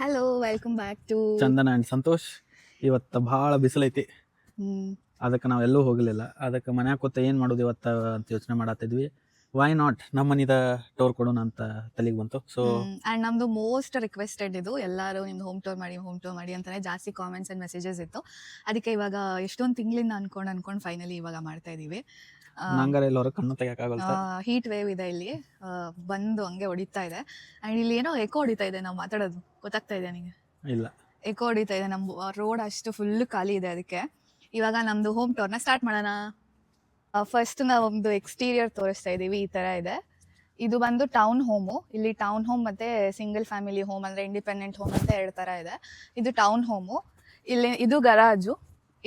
Hello, welcome back to Chandana and Santosh. ಇವತ್ತು ಭಾಳ ಬಿಸಿಲೈತಿ, ಅದಕ್ಕೆ ನಾವೆಲ್ಲೂ ಹೋಗಲಿಲ್ಲ. ಅದಕ್ಕೆ ಮನ್ಯಾಗ ಕೂತ ಏನು ಮಾಡೋದು ಇವತ್ತು ಅಂತ ಯೋಚನೆ ಮಾಡತ್ತಿದ್ವಿ. ವೈ ನಾಟ್ ನಮ್ಮ ಮನಿದ ಟೂರ್ ಕೊಡೋಣ ಅಂತ ತಲೆಗೆ ಬಂತು. ಸೊ ಆ್ಯಂಡ್ ನಮ್ದು ಮೋಸ್ಟ್ ರಿಕ್ವೆಸ್ಟೆಡ್ ಇದು, ಎಲ್ಲರೂ ನಿಮ್ದು ಹೋಮ್ ಟೂರ್ ಮಾಡಿ ಅಂತಾನೆ ಜಾಸ್ತಿ ಕಾಮೆಂಟ್ಸ್ ಆ್ಯಂಡ್ ಮೆಸೇಜಸ್ ಇತ್ತು. ಅದಕ್ಕೆ ಇವಾಗ ಎಷ್ಟೊಂದು ತಿಂಗಳಿಂದ ಅನ್ಕೊಂಡು ಫೈನಲಿ ಇವಾಗ ಮಾಡ್ತಾ ಇದೀವಿ. ನಂಗಾರ ಎಲ್ಲರೂ ಕಣ್ಣು ತೆಗಿಯೋಕ್ಕಾಗಲ್ಲ. ಹೀಟ್ ವೇವ್ ಇದೆ ಇಲ್ಲಿ, ಬಂದು ಹಂಗೆ ಹೊಡಿತಾ ಇದೆ. ಆ್ಯಂಡ್ ಇಲ್ಲಿ ಏನೋ ಎಕೋ ಹೊಡಿತಾ ಇದೆ, ನಾವು ಮಾತಾಡೋದು ಗೊತ್ತಾಗ್ತಾ ಇದೆ ನಿಮಗೆ? ಇಲ್ಲ, ಎಕೋ ಹೊಡಿತಾ ಇದೆ. ನಮ್ಮ ರೋಡ್ ಅಷ್ಟು ಫುಲ್ ಖಾಲಿ ಇದೆ. ಅದಕ್ಕೆ ಇವಾಗ ನಮ್ದು ಹೋಮ್ ಟೂರ್ನ ಸ್ಟಾರ್ಟ್ ಮಾಡೋಣ. ಫಸ್ಟ್ ನಾವೊಂದು ಎಕ್ಸ್ಟೀರಿಯರ್ ತೋರಿಸ್ತಾ ಇದ್ದೀವಿ. ಈ ಥರ ಇದೆ. ಇದು ಬಂದು ಟೌನ್ ಹೋಮು. ಇಲ್ಲಿ ಟೌನ್ ಹೋಮ್ ಮತ್ತೆ ಸಿಂಗಲ್ ಫ್ಯಾಮಿಲಿ ಹೋಮ್ ಅಂದರೆ ಇಂಡಿಪೆಂಡೆಂಟ್ ಹೋಮ್ ಅಂತ 2 ಥರ ಇದೆ. ಇದು ಟೌನ್ ಹೋಮು. ಇಲ್ಲಿ ಇದು ಗರಾಜು.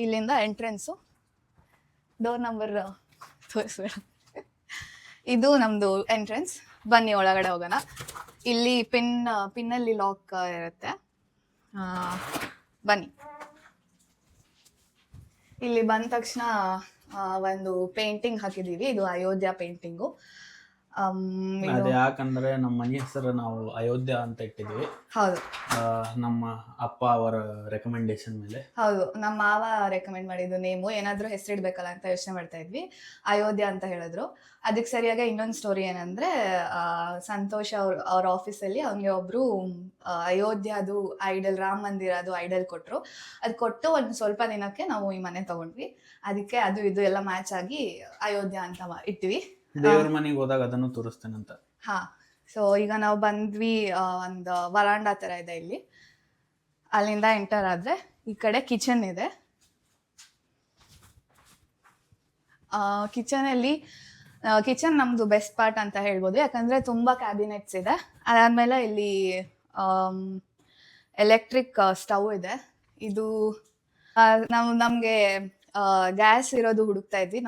ಇಲ್ಲಿಂದ ಎಂಟ್ರೆನ್ಸು. Door number ತೋರಿಸ್ಬೇಡ. ಇದು ನಮ್ಮದು ಎಂಟ್ರೆನ್ಸ್. ಬನ್ನಿ ಒಳಗಡೆ ಹೋಗೋಣ. ಇಲ್ಲಿ ಪಿನ್ನಲ್ಲಿ ಲಾಕ್ ಇರುತ್ತೆ. ಬನ್ನಿ. ಇಲ್ಲಿ ಬಂದ ತಕ್ಷಣ ಒಂದು ಪೇಂಟಿಂಗ್ ಹಾಕಿದೀವಿ. ಇದು ಅಯೋಧ್ಯ ಪೇಂಟಿಂಗು. ಅದು ಯಾಕಂದ್ರೆ ನಮ್ಮ ಮನೆ ಹೆಸರು ನಾವು ಅಯೋಧ್ಯ ಅಂತ ಇಟ್ಟಿದ್ವಿ. ಹೌದು, ನಮ್ಮ ಅಪ್ಪ ಅವರ ರೆಕಮೆಂಡೇಶನ್ ಮೇಲೆ. ಹೌದು, ನಮ್ಮ ಮಾವ ರೆಕಮೆಂಡ್ ಮಾಡಿದ್ದು ನೇಮು. ಏನಾದರೂ ಹೆಸರಿಡ್ಬೇಕಲ್ಲ ಅಂತ ಯೋಚನೆ ಮಾಡ್ತಾ ಇದ್ವಿ. ಅಯೋಧ್ಯ ಅಂತ ಹೇಳಿದ್ರು. ಅದಕ್ಕೆ ಸರಿಯಾಗಿ ಇನ್ನೊಂದು ಸ್ಟೋರಿ ಏನಂದ್ರೆ, ಸಂತೋಷ್ ಅವ್ರ ಆಫೀಸಲ್ಲಿ ಅವ್ನಿಗೆ ಒಬ್ರು ಅಯೋಧ್ಯದು ಐಡಲ್, ರಾಮ ಮಂದಿರದು ಐಡಲ್ ಕೊಟ್ಟರು. ಅದು ಕೊಟ್ಟು ಒಂದು ಸ್ವಲ್ಪ ದಿನಕ್ಕೆ ನಾವು ಈ ಮನೆ ತಗೊಂಡ್ವಿ. ಅದಕ್ಕೆ ಅದು ಇದು ಎಲ್ಲ ಮ್ಯಾಚ್ ಆಗಿ ಅಯೋಧ್ಯ ಅಂತ ಇಟ್ವಿ. ದೇವ್ರ ಮನೆಗೆ ಹೋದಾಗ ಅದನ್ನು ತೋರಿಸ್ತೇನಂತ. ಹಾ, ಸೊ ಈಗ ನಾವು ಬಂದ್ವಿ. ಒಂದು ವರಾಂಡ ತರ ಇದೆ ಇಲ್ಲಿ. ಅಲ್ಲಿಂದ ಎಂಟರ್ ಆದ್ರೆ ಈ ಕಡೆ ಕಿಚನ್ ಇದೆ. ಕಿಚನ್ ನಮ್ದು ಬೆಸ್ಟ್ ಪಾರ್ಟ್ ಅಂತ ಹೇಳ್ಬೋದು, ಯಾಕಂದ್ರೆ ತುಂಬಾ ಕ್ಯಾಬಿನೆಟ್ಸ್ ಇದೆ. ಅದಾದ್ಮೇಲೆ ಇಲ್ಲಿ ಎಲೆಕ್ಟ್ರಿಕ್ ಸ್ಟವ್ ಇದೆ. ಇದು ನಮ್ಗೆ ಗ್ಯಾಸ್ ಇರೋದು ಹುಡುಕ್ತಾ ಇದ್ವಿ.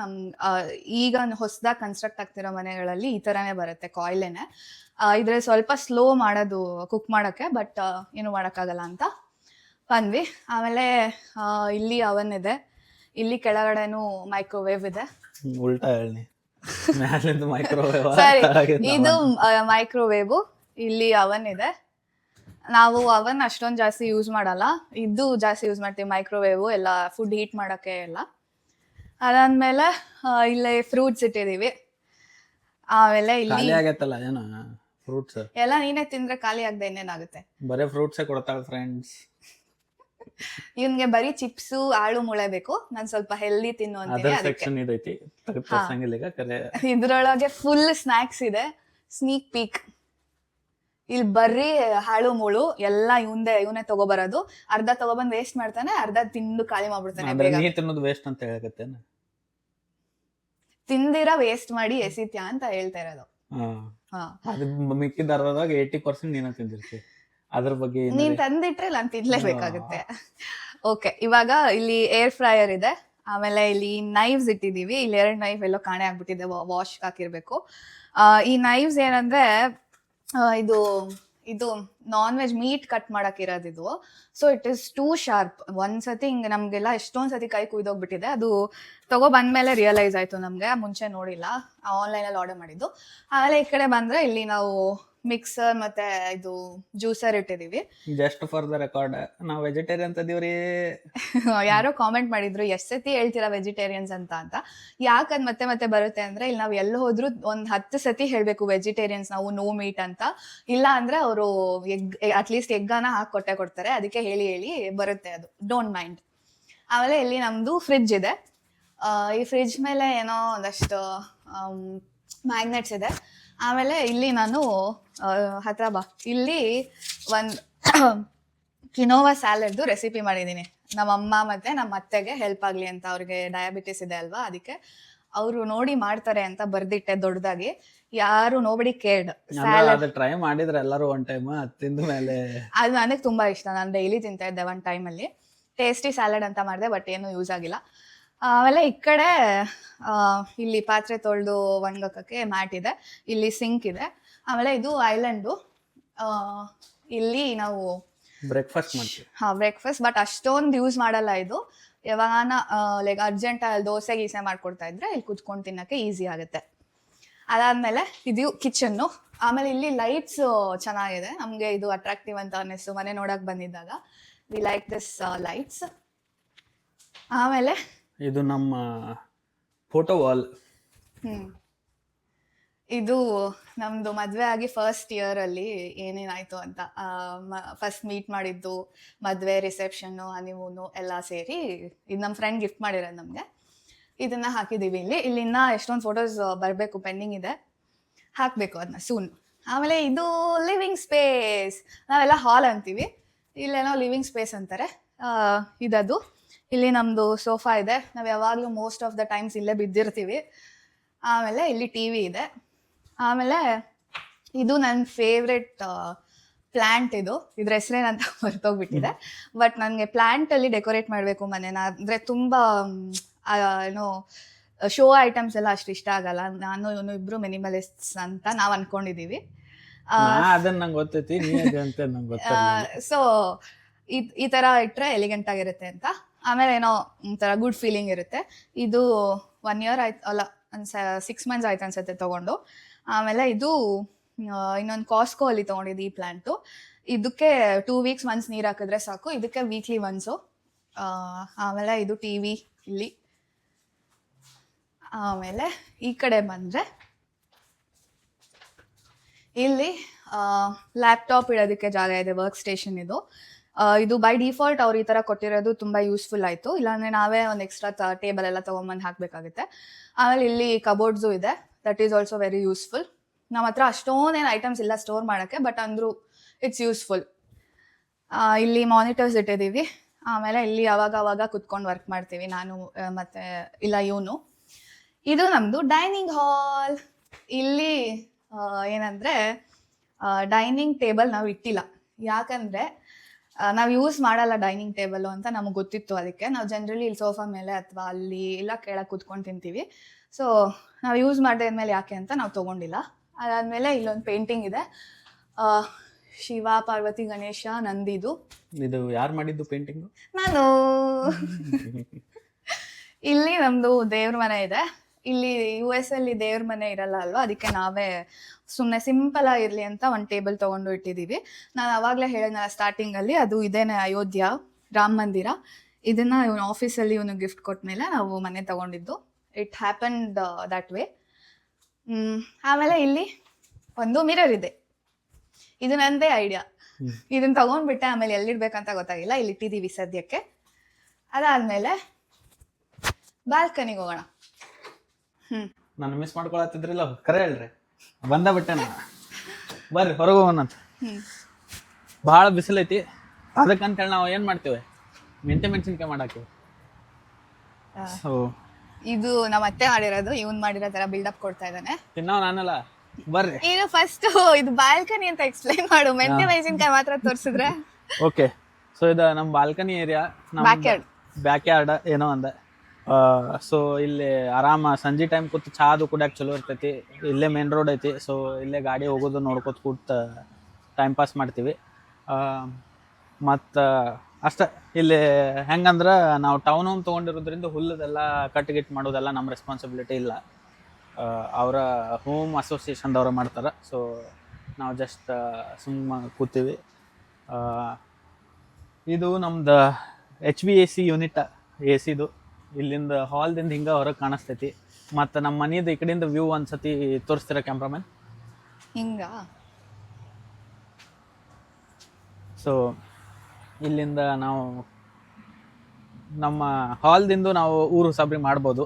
ಈಗ ಹೊಸದಾಗಿ ಕನ್ಸ್ಟ್ರಕ್ಟ್ ಆಗ್ತಿರೋ ಮನೆಗಳಲ್ಲಿ ಈ ಥರನೇ ಬರುತ್ತೆ, ಕಾಯಿಲೆನೆ. ಇದ್ರೆ ಸ್ವಲ್ಪ ಸ್ಲೋ ಮಾಡೋದು ಕುಕ್ ಮಾಡೋಕ್ಕೆ, ಬಟ್ ಏನು ಮಾಡೋಕ್ಕಾಗಲ್ಲ ಅಂತ ಬಂದ್ವಿ. ಆಮೇಲೆ ಇಲ್ಲಿ ಅವನ್ ಇದೆ. ಇಲ್ಲಿ ಕೆಳಗಡೆನೂ ಮೈಕ್ರೋವೇವ್ ಇದೆ. ಉಲ್ಟಾ ಹೇಳಿ, ಮೈಕ್ರೋವೇವ್. ಸರಿ, ಇದು ಮೈಕ್ರೋವೇವ್. ಇಲ್ಲಿ ಅವನ್ ಇದೆ. ನಾವು ಅವನ್ ಅಷ್ಟೊಂದು ಜಾಸ್ತಿ ಯೂಸ್ ಮಾಡಲ್ಲ, ಇದು ಜಾಸ್ತಿ ಯೂಸ್ ಮಾಡ್ತೀವಿ. ಮೈಕ್ರೋವೇವ್ ಎಲ್ಲ ಫುಡ್ ಹೀಟ್ ಮಾಡೋಕ್ಕೆ ಎಲ್ಲ. ಅದಾದ್ಮೇಲೆ ಇಲ್ಲೇ ಫ್ರೂಟ್ಸ್ ಇಟ್ಟಿದೀವಿ. ಆಮೇಲೆ ಇಲ್ಲಿ ಆಗತ್ತಲ್ಲ ಏನೋ ಫ್ರೂಟ್ಸ್ ಎಲ್ಲ ನೀನೇ ತಿಂದ್ರೆ ಖಾಲಿ ಆಗದೆ ಇನ್ನೇನಾಗುತ್ತೆ. ಬರೀ ಫ್ರೂಟ್ಸೇ ಕೊಡ್ತಾಳೆ ಫ್ರೆಂಡ್ಸ್. ಇವನ್ಗೆ ಬರೀ ಚಿಪ್ಸು ಆಳು ಮುಳೆ ಬೇಕು. ನಾನು ಸ್ವಲ್ಪ ಹೆಲ್ದಿ ತಿನ್ನು ಅಂತೀನಿ. ಇದ್ರೊಳಗೆ ಫುಲ್ ಸ್ನಾಕ್ಸ್ ಇದೆ. Sneak peak. ಇಲ್ಲಿ ಬರ್ರಿ ಹಾಳು ಮುಳು ಎಲ್ಲ ಇವನೇ ತಗೋಬರೋದು. ಅರ್ಧ ತಗೊಬಂದ್ ವೇಸ್ಟ್ ಮಾಡ್ತಾನೆ, ಅರ್ಧ ತಿಂದು ಖಾಲಿ ಮಾಡ್ಬಿಡ್ತಾನೆ. ತಿನ್ನೋದು ವೇಸ್ಟ್ ಅಂತ ಹೇಳಕತ್ತೇನ? ತಿಂದಿರ ವೇಸ್ಟ್ ಮಾಡಿ ಎಸಿತ್ಯಾ ಅಂತ ಹೇಳ್ತಾ ಇರೋದು. ಮಿಕ್ಕಿದ ಅರ್ಧದಾಗ 80% ನೀನ ತಿಂದಿರ್ತಿ. ಅದ್ರ ಬಗ್ಗೆ ನೀನ್ ತಂದಿಟ್ರೆ ನಾನು ತಿನ್ಲೇಬೇಕಾಗುತ್ತೆ. ಓಕೆ, ಇವಾಗ ಇಲ್ಲಿ ಏರ್ ಫ್ರೈಯರ್ ಇದೆ. ಆಮೇಲೆ ಇಲ್ಲಿ ನೈವ್ಸ್ ಇಟ್ಟಿದೀವಿ. ಇಲ್ಲಿ 2 ನೈಫ್ ಎಲ್ಲೋ ಕಾಣೆ ಆಗ್ಬಿಟ್ಟಿದೆ, ವಾಶ್ ಹಾಕಿರ್ಬೇಕು. ಈ ನೈವ್ಸ್ ಏನಂದ್ರೆ, ಇದು ನಾನ್ ವೆಜ್ ಮೀಟ್ ಕಟ್ ಮಾಡಕ್ ಇರೋದಿದು. So it is too sharp. ಒಂದ್ಸತಿ ಹಿಂಗೆ ನಮ್ಗೆಲ್ಲ ಎಷ್ಟೊಂದ್ ಸತಿ ಕೈ ಕುಯ್ದೋಗ್ಬಿಟ್ಟಿದೆ. ಅದು ತಗೋ ಬಂದ್ಮೇಲೆ ರಿಯಲೈಸ್ ಆಯ್ತು ನಮ್ಗೆ, ಮುಂಚೆ ನೋಡಿಲ್ಲ, ಆನ್ಲೈನಲ್ಲಿ ಆರ್ಡರ್ ಮಾಡಿದ್ದು. ಆಮೇಲೆ ಈ ಕಡೆ ಬಂದ್ರೆ ಇಲ್ಲಿ ನಾವು ಮಿಕ್ಸರ್ ಮತ್ತೆ ಇದು ಜ್ಯೂಸರ್ ಇಟ್ಟಿದೀವಿ. ಜಸ್ಟ್ ಫಾರ್ ದ ರೆಕಾರ್ಡ್, ನಾವು ವೆಜಿಟೇರಿಯನ್ಸ್ ಅದೀವ್ರಿ. ಯಾರೋ ಕಾಮೆಂಟ್ ಮಾಡಿದ್ರು, ಎಷ್ಟ್ ಸತಿ ಹೇಳ್ತೀರಾ ವೆಜಿಟೇರಿಯನ್ಸ್ ಅಂತ. ಯಾಕಂದ್ ಮತ್ತೆ ಮತ್ತೆ ಬರುತ್ತೆ ಅಂದ್ರೆ, ಇಲ್ಲಿ ನಾವ್ ಎಲ್ಲಿ ಹೋದ್ರು ಒಂದ್ 10 ಸತಿ ಹೇಳ್ಬೇಕು ವೆಜಿಟೇರಿಯನ್ಸ್ ನಾವು, ನೋ ಮೀಟ್ ಅಂತ. ಇಲ್ಲ ಅಂದ್ರೆ ಅವರು ಅಟ್ಲೀಸ್ಟ್ ಎಗ್ಗನ ಹಾಕಿ ಕೊಡ್ತಾರೆ. ಅದಕ್ಕೆ ಹೇಳಿ ಬರುತ್ತೆ ಅದು, ಡೋಂಟ್ ಮೈಂಡ್. ಆಮೇಲೆ ಇಲ್ಲಿ ನಮ್ದು ಫ್ರಿಡ್ಜ್ ಇದೆ. ಈ ಫ್ರಿಡ್ಜ್ ಮೇಲೆ ಏನೋ ಒಂದಷ್ಟು ಮ್ಯಾಗ್ನೆಟ್ಸ್ ಇದೆ. ಆಮೇಲೆ ಇಲ್ಲಿ ನಾನು ಹತ್ರ ಬಾ, ಇಲ್ಲಿ ಒಂದು ಕಿನೋವಾ ಸ್ಯಾಲಡ್ದು ರೆಸಿಪಿ ಮಾಡಿದ್ದೀನಿ. ನಮ್ಮಮ್ಮ ಮತ್ತೆ ನಮ್ಮ ಅತ್ತೆಗೆ ಹೆಲ್ಪ್ ಆಗಲಿ ಅಂತ. ಅವ್ರಿಗೆ ಡಯಾಬಿಟಿಸ್ ಇದೆ ಅಲ್ವಾ, ಅದಕ್ಕೆ ಅವರು ನೋಡಿ ಮಾಡ್ತಾರೆ ಅಂತ ಬರ್ದಿಟ್ಟೆ ದೊಡ್ಡದಾಗಿ. ಯಾರು ನೋಬಡಿ ಕೇರ್ಡ್. ಸ್ಯಾಲಡ್ ಟ್ರೈ ಮಾಡಿದ್ರೆ ಎಲ್ಲರೂ ಒನ್ ಟೈಮ್ ತಿಂದ ಮೇಲೆ ಅದು ನನಗೆ ತುಂಬಾ ಇಷ್ಟ. ನಾನು ಡೈಲಿ ತಿಂತಾ ಇದ್ದೆ ಒಂದು ಟೈಮಲ್ಲಿ. ಟೇಸ್ಟಿ ಸ್ಯಾಲಡ್ ಅಂತ ಮಾಡಿದೆ, ಬಟ್ ಏನು ಯೂಸ್ ಆಗಿಲ್ಲ. ಆಮೇಲೆ ಈ ಕಡೆ ಇಲ್ಲಿ ಪಾತ್ರೆ ತೊಳೆದು ಒಣಗಕ್ಕೆ ಮ್ಯಾಟ್ ಇದೆ. ಇಲ್ಲಿ ಸಿಂಕ್ ಇದೆ. ಆಮೇಲೆ ಇದು ಐಲ್ಯಾಂಡು. ಇಲ್ಲಿ ನಾವು ಬ್ರೇಕ್ಫಾಸ್ಟ್ ಮಾಡ್ತೀವಿ. ಬ್ರೇಕ್ಫಾಸ್ಟ್, ಬಟ್ ಅಷ್ಟೊಂದು ಯೂಸ್ ಮಾಡಲ್ಲ ಇದು. ಯಾವಾಗ ಲೈಕ್ ಅರ್ಜೆಂಟ್ ದೋಸೆ ಗೀಸೆ ಮಾಡ್ಕೊಡ್ತಾ ಇದ್ರೆ ಇಲ್ಲಿ ಕುತ್ಕೊಂಡು ತಿನ್ನಕ್ಕೆ ಈಸಿ ಆಗುತ್ತೆ. ಅದಾದ್ಮೇಲೆ ಇದು ಕಿಚನ್ನು. ಆಮೇಲೆ ಇಲ್ಲಿ ಲೈಟ್ಸ್ ಚೆನ್ನಾಗಿದೆ, ನಮ್ಗೆ ಇದು ಅಟ್ರಾಕ್ಟಿವ್ ಅಂತ ಅನ್ನಿಸ್ತು ಮನೆ ನೋಡಕ್ ಬಂದಿದ್ದಾಗ. We like this lights. ಆಮೇಲೆ ಇದು ನಮ್ಮ ಫೋಟೋ ವಾಲ್. ಇದು ನಮ್ದು ಮದ್ವೆ ಆಗಿ ಫಸ್ಟ್ ಇಯರ್ ಅಲ್ಲಿ ಏನೇನಾಯ್ತು ಅಂತ, ಫಸ್ಟ್ ಮೀಟ್ ಮಾಡಿದ್ದು, ಮದ್ವೆ, ರಿಸೆಪ್ಷನ್ನು, ಹನಿಮೂನು ಎಲ್ಲ ಸೇರಿ ಇದು ನಮ್ಮ ಫ್ರೆಂಡ್ ಗಿಫ್ಟ್ ಮಾಡಿರೋದು ನಮ್ಗೆ. ಇದನ್ನ ಹಾಕಿದೀವಿ ಇಲ್ಲಿ. ಇನ್ನ ಎಷ್ಟೊಂದು ಫೋಟೋಸ್ ಬರಬೇಕು, ಪೆಂಡಿಂಗ್ ಇದೆ, ಹಾಕಬೇಕು ಅದನ್ನ ಸೂನ್. ಆಮೇಲೆ ಇದು ಲಿವಿಂಗ್ ಸ್ಪೇಸ್, ನಾವೆಲ್ಲ ಹಾಲ್ ಅಂತೀವಿ, ಇಲ್ಲೇನೋ ಲಿವಿಂಗ್ ಸ್ಪೇಸ್ ಅಂತಾರೆ. ಇದದು. ಇಲ್ಲಿ ನಮ್ದು ಸೋಫಾ ಇದೆ, ನಾವು ಯಾವಾಗಲೂ ಮೋಸ್ಟ್ ಆಫ್ ದ ಟೈಮ್ಸ್ ಇಲ್ಲೇ ಬಿದ್ದಿರ್ತೀವಿ. ಆಮೇಲೆ ಇಲ್ಲಿ ಟಿ ವಿ ಇದೆ. ಆಮೇಲೆ ಇದು ನನ್ನ ಫೇವ್ರೆಟ್ ಪ್ಲ್ಯಾಂಟ್. ಇದ್ರ ಹೆಸರೇನಂತ ಹೊರತೋಗ್ಬಿಟ್ಟಿದೆ, ಬಟ್ ನನಗೆ ಪ್ಲ್ಯಾಂಟಲ್ಲಿ ಡೆಕೋರೇಟ್ ಮಾಡಬೇಕು ಮನೇನ. ಅಂದರೆ ತುಂಬ ಏನೋ ಶೋ ಐಟಮ್ಸ್ ಎಲ್ಲ ಅಷ್ಟು ಇಷ್ಟ ಆಗಲ್ಲ. ನಾನು ಇವನು ಇಬ್ರು ಮಿನಿಮಲಿಸ್ಟ್ಸ್ ಅಂತ ನಾವು ಅನ್ಕೊಂಡಿದೀವಿ. ಅದನ್ನ ನಂಗೆ ಗೊತ್ತೈತಿ, ಸೊ ಈ ತರ ಇಟ್ರೆ ಎಲಿಗೆಂಟ್ ಆಗಿರುತ್ತೆ ಅಂತ. ಆಮೇಲೆ ಏನೋ ಒಂಥರ ಗುಡ್ ಫೀಲಿಂಗ್ ಇರುತ್ತೆ. ಇದು 1 year ಆಯ್ತು, ಅಲ್ಲ 6 months ಆಯ್ತು ಅನ್ಸುತ್ತೆ ತಗೊಂಡು. ಆಮೇಲೆ ಇದು ಇನ್ನೊಂದು ಕಾಸ್ಕೋ ಅಲ್ಲಿ ತಗೊಂಡಿದ್ದು ಈ ಪ್ಲಾಂಟು. ಇದಕ್ಕೆ 2 weeks once ನೀರು ಹಾಕಿದ್ರೆ ಸಾಕು, ಇದಕ್ಕೆ ವೀಕ್ಲಿ ಒನ್ಸು. ಆಮೇಲೆ ಇದು ಟಿ ವಿ ಇಲ್ಲಿ. ಆಮೇಲೆ ಈ ಕಡೆ ಬಂದರೆ ಇಲ್ಲಿ ಲ್ಯಾಪ್ಟಾಪ್ ಇಡೋದಕ್ಕೆ ಜಾಗ ಇದೆ, ವರ್ಕ್ ಸ್ಟೇಷನ್ ಇದು. ಇದು ಬೈ ಡಿಫಾಲ್ಟ್ ಅವ್ರು ಈ ಥರ ಕೊಟ್ಟಿರೋದು ತುಂಬ ಯೂಸ್ಫುಲ್ ಆಯಿತು. ಇಲ್ಲಾಂದರೆ ನಾವೇ ಒಂದು ಎಕ್ಸ್ಟ್ರಾ ಟೇಬಲ್ ಎಲ್ಲ ತೊಗೊಂಬಂದು ಹಾಕಬೇಕಾಗುತ್ತೆ. ಆಮೇಲೆ ಇಲ್ಲಿ ಕಬೋರ್ಡ್ಸು ಇದೆ, that is also very useful. ನಮ್ಮ ಹತ್ರ ಅಷ್ಟೊಂದೇನು ಐಟಮ್ಸ್ ಇಲ್ಲ ಸ್ಟೋರ್ ಮಾಡೋಕ್ಕೆ, ಬಟ್ ಅಂದರೂ ಇಟ್ಸ್ ಯೂಸ್ಫುಲ್. ಇಲ್ಲಿ ಮಾನಿಟರ್ಸ್ ಇಟ್ಟಿದ್ದೀವಿ. ಆಮೇಲೆ ಇಲ್ಲಿ ಅವಾಗ ಕುತ್ಕೊಂಡು ವರ್ಕ್ ಮಾಡ್ತೀವಿ ನಾನು ಮತ್ತು ಇಲ್ಲ ಇವನು. ಇದು ನಮ್ಮದು ಡೈನಿಂಗ್ ಹಾಲ್. ಇಲ್ಲಿ ಏನಂದರೆ ಡೈನಿಂಗ್ ಟೇಬಲ್ ನಾವು ಇಟ್ಟಿಲ್ಲ, ಯಾಕಂದರೆ ನಾವು ಯೂಸ್ ಮಾಡಲ್ಲ ಡೈನಿಂಗ್ ಟೇಬಲು ಅಂತ ನಮಗೆ ಗೊತ್ತಿತ್ತು. ಅದಕ್ಕೆ ನಾವು ಜನರಲಿ ಇಲ್ಲಿ ಸೋಫಾ ಮೇಲೆ ಅಥವಾ ಅಲ್ಲಿ ಎಲ್ಲ ಕೆಳಗೆ ಕುತ್ಕೊಂಡು ತಿಂತೀವಿ. ಸೊ ನಾವು ಯೂಸ್ ಮಾಡದೆ ಮೇಲೆ ಯಾಕೆ ಅಂತ ನಾವು ತೊಗೊಂಡಿಲ್ಲ. ಅದಾದಮೇಲೆ ಇಲ್ಲೊಂದು ಪೇಂಟಿಂಗ್ ಇದೆ, ಶಿವ, ಪಾರ್ವತಿ, ಗಣೇಶ, ನಂದಿದು. ಇದು ಯಾರು ಮಾಡಿದ್ದು ಪೇಂಟಿಂಗು? ನಾನು. ಇಲ್ಲಿ ನಮ್ಮದು ದೇವ್ರ ಮನೆ ಇದೆ. ಇಲ್ಲಿ US ಅಲ್ಲಿ ದೇವ್ರ ಮನೆ ಇರಲ್ಲ ಅಲ್ವಾ, ಅದಕ್ಕೆ ನಾವೇ ಸುಮ್ಮನೆ ಸಿಂಪಲ್ ಆಗಿರಲಿ ಅಂತ ಒಂದು ಟೇಬಲ್ ತೊಗೊಂಡು ಇಟ್ಟಿದ್ದೀವಿ. ನಾನು ಅವಾಗಲೇ ಹೇಳಿದ್ನಲ್ಲ ಸ್ಟಾರ್ಟಿಂಗಲ್ಲಿ, ಅದು ಇದೇನೆ ಅಯೋಧ್ಯ ರಾಮ ಮಂದಿರ. ಇದನ್ನು ಇವನು ಆಫೀಸಲ್ಲಿ ಇವನು ಗಿಫ್ಟ್ ಕೊಟ್ಟ ಮೇಲೆ ನಾವು ಮನೆ ತೊಗೊಂಡಿದ್ದು. It happened that way. ಆಮೇಲೆ ಇಲ್ಲಿ ಒಂದು ಮಿರರ್ ಇದೆ, ಇದು ನನ್ನದೇ ಐಡಿಯಾ. ಇದನ್ನು ತೊಗೊಂಡ್ಬಿಟ್ಟೆ, ಆಮೇಲೆ ಎಲ್ಲಿಡ್ಬೇಕಂತ ಗೊತ್ತಾಗಿಲ್ಲ, ಇಲ್ಲಿ ಇಟ್ಟಿದ್ದೀವಿ ಸದ್ಯಕ್ಕೆ. ಅದಾದಮೇಲೆ ಬಾಲ್ಕನಿಗೆ ಹೋಗೋಣ. ನಾನು ಮಿಸ್ ಮಾಡ್ಕೊಳತ್ತಿದ್ರಿಲ್ಲ, ಕರೆ ಹೇಳ್ರಿ, ಬಂದ ಬಿಟ್ಟೆ ನಾನು. ಬರ್ರಿ ಹೊರಗೆ ಹೋಗೋಣಂತ. ಭಾಳ ಬಿಸಿಲೈತಿ, ಅದಕ್ಕಂತೇಳಿ ನಾವು ಏನು ಮಾಡ್ತೇವೆ, ಮೆಣಸಿನ್ಕಾಯಿ ಮಾಡಾಕಿವಿ. ಸೊ ಇದು ನಮ್ಮ ಅತ್ತೆ ಮಾಡಿರೋದು, ಇವನ್ ಮಾಡಿರೋ ತರ ಬಿಲ್ಡಪ್ ಕೊಡ್ತಾ ಇದ್ದಾನೆ. ತಿನ್ನೋ ನಾನಲ್ಲ, ಬರ್ರಿ. ಈಗ ಫಸ್ಟ್ ಇದು ಬಾಲ್ಕನಿ ಅಂತ ಎಕ್ಸ್ಪ್ಲೈನ್ ಮಾಡು, ಮೆಣಸಿನ್ಕಾಯಿ ಮಾತ್ರ ತೋರಿಸಿದ್ರೆ. ಓಕೆ, ಸೊ ಇದು ನಮ್ಮ ಬಾಲ್ಕನಿ ಏರಿಯಾ, ಬ್ಯಾಕ್ ಯಾರ್ಡ್ ಏನೋ ಅಂದೆ. ಸೊ ಇಲ್ಲಿ ಆರಾಮ ಸಂಜೆ ಟೈಮ್ ಕೂತು ಚಾದು ಕುಡಿಯೋಕೆ ಚಲೋ ಇರ್ತೈತಿ. ಇಲ್ಲೇ ಮೇನ್ ರೋಡ್ ಐತಿ, ಸೊ ಇಲ್ಲೇ ಗಾಡಿ ಹೋಗೋದು ನೋಡ್ಕೊತ ಕೂತ್ ಟೈಮ್ ಪಾಸ್ ಮಾಡ್ತೀವಿ. ಮತ್ತು ಅಷ್ಟೇ. ಇಲ್ಲಿ ಹೆಂಗಂದ್ರೆ ನಾವು ಟೌನ್ ಹೋಮ್ ತೊಗೊಂಡಿರೋದ್ರಿಂದ ಹುಲ್ಲದೆಲ್ಲ ಕಟ್ಗಿಟ್ ಮಾಡೋದೆಲ್ಲ ನಮ್ಮ ರೆಸ್ಪಾನ್ಸಿಬಿಲಿಟಿ ಇಲ್ಲ, ಅವರ ಹೋಮ್ ಅಸೋಸಿಯೇಷನ್ದವ್ರು ಮಾಡ್ತಾರೆ. ಸೊ ನಾವು ಜಸ್ಟ್ ಸುಮ್ಮನೆ ಕೂತೀವಿ. ಇದು ನಮ್ದು HVAC ಯೂನಿಟ್, AC ದು. ಇಲ್ಲಿಂದ ಹಾಲ್ದಿಂದ ಹಿಂಗೆ ಹೊರಗೆ ಕಾಣಿಸ್ತೈತಿ. ಮತ್ತು ನಮ್ಮ ಮನೆಯದು ಈ ಕಡೆಯಿಂದ ವ್ಯೂ ಒಂದ್ಸತಿ ತೋರಿಸ್ತೀರ ಕ್ಯಾಮ್ರಾಮನ್? ಹಿಂಗ. ಸೊ ಇಲ್ಲಿಂದ ನಾವು ನಮ್ಮ ಹಾಲ್ದಿಂದ ನಾವು ಊರು ಸಾಬ್ರಿ ಮಾಡ್ಬೋದು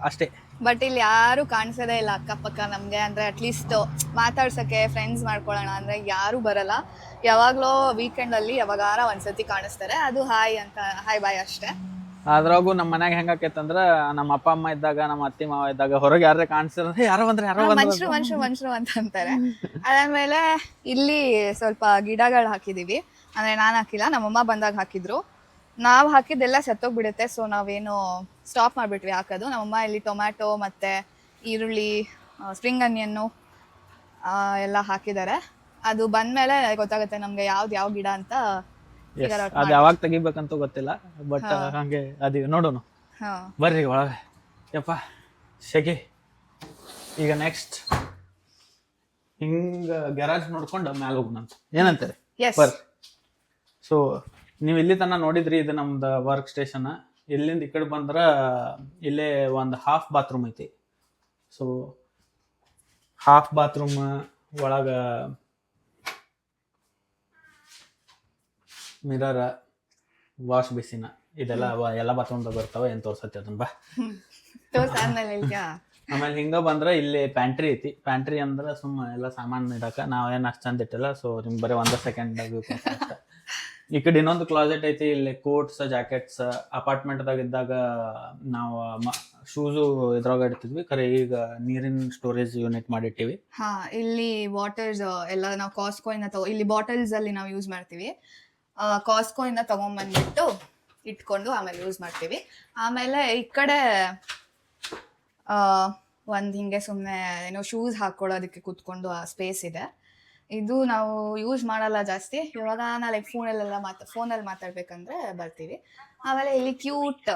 ಅಷ್ಟೇ. ಬಟ್ ಇಲ್ಲಿ ಯಾರು ಕಾಣಿಸೋದೇ ಇಲ್ಲ ಅಕ್ಕಪಕ್ಕ ನಮಗೆ. ಅಂದರೆ ಅಟ್ಲೀಸ್ಟ್ ಮಾತಾಡ್ಸೋಕ್ಕೆ, ಫ್ರೆಂಡ್ಸ್ ಮಾಡ್ಕೊಳ್ಳೋಣ ಅಂದರೆ ಯಾರೂ ಬರಲ್ಲ. ಯಾವಾಗಲೋ ವೀಕೆಂಡಲ್ಲಿ ಯಾವಾಗಾರ ಒಂದ್ಸತಿ ಕಾಣಿಸ್ತಾರೆ, ಅದು ಹಾಯ್ ಅಂತ, ಹಾಯ್ ಬಾಯ್ ಅಷ್ಟೇ. ಅದ್ರಾಗೂ ನಮ್ಮ ಮನ್ಯಾಗ ಹೆಂಗಾಕೈತಂದ್ರೆ, ನಮ್ಮ ಅಪ್ಪ ಅಮ್ಮ ಇದ್ದಾಗ, ನಮ್ಮ ಅತ್ತಿ ಮಾವ ಇದ್ದಾಗ ಹೊರಗೆ ಯಾರೇ ಕಾಣಿಸಿದ್ರೆ ಯಾರೋ ಬಂದ್ರೆ ಮನುಷ್ಯರು ಅಂತ ಅಂತಾರೆ. ಅದಾದ್ಮೇಲೆ ಇಲ್ಲಿ ಸ್ವಲ್ಪ ಗಿಡಗಳು ಹಾಕಿದೀವಿ. ಅಂದ್ರೆ ನಾನು ಹಾಕಿಲ್ಲ, ನಮ್ಮಮ್ಮ ಬಂದಾಗ ಹಾಕಿದ್ರು. ನಾವು ಹಾಕಿದ್ದೆಲ್ಲ ಸತ್ತೋಗ್ಬಿಡುತ್ತೆ, ಸೊ ನಾವೇನು ಸ್ಟಾಪ್ ಮಾಡಿಬಿಟ್ವಿ ಹಾಕೋದು. ನಮ್ಮಮ್ಮ ಇಲ್ಲಿ ಟೊಮ್ಯಾಟೊ ಮತ್ತು ಈರುಳ್ಳಿ, ಸ್ಪ್ರಿಂಗ್ ಅನಿಯನ್ನು ಎಲ್ಲ ಹಾಕಿದ್ದಾರೆ. ಅದು ಬಂದಮೇಲೆ ಗೊತ್ತಾಗುತ್ತೆ ನಮಗೆ ಯಾವ ಗಿಡ ಅಂತ. ಅದು ಯಾವಾಗ ತೆಗಿಬೇಕಂತ ಗೊತ್ತಿಲ್ಲ, ಬಟ್ ಹಂಗೆ ಅದೀವಿ. ನೋಡೋಣ, ಬರ್ರಿ ಒಳಗೆ. ಯಪ್ಪ ಶೆಕೆ. ಈಗ ನೆಕ್ಸ್ಟ್ ಹಿಂಗ ಗ್ಯಾರಾಜ್ ನೋಡ್ಕೊಂಡು ಮ್ಯಾಲ ಹೋಗೋಣಂತ ಏನಂತಾರೆ ಎಸ್ ಬರ್. ಸೊ ನೀವು ಇಲ್ಲಿ ತನಕ ನೋಡಿದ್ರಿ, ಇದು ನಮ್ದು ವರ್ಕ್ ಸ್ಟೇಷನ್. ಇಲ್ಲಿಂದ ಈ ಕಡೆ ಬಂದ್ರ ಇಲ್ಲೇ ಒಂದು ಹಾಫ್ ಬಾತ್ರೂಮ್ ಐತಿ. ಸೊ ಹಾಫ್ ಬಾತ್ರೂಮ್ ಒಳಗ ಮಿರರ್, ವಾಶ್ ಬೇಸಿನ ಇದೆಲ್ಲ ಎಲ್ಲ ಬಾತ್ರೂಮ್ದಾಗ ಬರ್ತಾವ. ಏನ್ ತೋರ್ಸತ್ತೆ ಅದನ್ನ ಬಾ. ಆದ್ಮೇಲೆ ಇಲ್ಯಾ ಆಮೇಲೆ ಹಿಂಗ ಬಂದ್ರ ಇಲ್ಲಿ ಪ್ಯಾಂಟ್ರಿ ಐತಿ. ಪ್ಯಾಂಟ್ರಿ ಅಂದ್ರ ಸುಮ್ಮ ಎಲ್ಲ ಸಾಮಾನು ಇಡಾಕ. ನಾವೇನ್ ಅಷ್ಟ್ ಚಂದ ಇಟ್ಟಿಲ್ಲ, ಸೊ ನಿಮ್ಗೆ ಬರೀ 1 ಸೆಕೆಂಡ್ ಈ ಕಡೆ ಇನ್ನೊಂದು ಕ್ಲಾಸೆಟ್ ಐತಿ. ಇಲ್ಲಿ ಕೋಟ್ಸ್, ಜಾಕೆಟ್ಸ್ ಅಪಾರ್ಟ್ಮೆಂಟ್ದಾಗ ಇದ್ದಾಗ ನಾವು ಶೂಸು ಇದ್ರಾಗ ಇಡ್ತಿದ್ವಿ. ಖರೆ ಈಗ ನೀರಿನ ಸ್ಟೋರೇಜ್ ಯೂನಿಟ್ ಮಾಡಿಟ್ಟಿವಿ. ಹಾ, ಇಲ್ಲಿ ವಾಟರ್ಸ್ ಎಲ್ಲ ನಾವು ಕಾಸ್ಕೋ ಇಂದ ಇಲ್ಲಿ ಬಾಟಲ್ಸ್ ಅಲ್ಲಿ ನಾವು ಯೂಸ್ ಮಾಡ್ತೀವಿ. ಕಾಸ್ಕೋ ಇಂದ ತಗೊಂಡ್ಬಂದ್ಬಿಟ್ಟು ಇಟ್ಕೊಂಡು ಆಮೇಲೆ ಯೂಸ್ ಮಾಡ್ತೀವಿ. ಆಮೇಲೆ ಈ ಕಡೆ ಒಂದ್ ಹಿಂಗೆ ಸುಮ್ಮನೆ ಏನೋ ಶೂಸ್ ಹಾಕೊಳ್ಳೋದಕ್ಕೆ ಕೂತ್ಕೊಂಡು ಆ ಸ್ಪೇಸ್ ಇದೆ. ಇದು ನಾವು ಯೂಸ್ ಮಾಡಲ್ಲ ಜಾಸ್ತಿ. ಇವಾಗ ನಾ ಲೈಕ್ ಫೋನಲ್ಲಿ ಮಾತಾಡ್ಬೇಕಂದ್ರೆ ಬರ್ತೀವಿ. ಆಮೇಲೆ ಇಲ್ಲಿ ಕ್ಯೂಟ್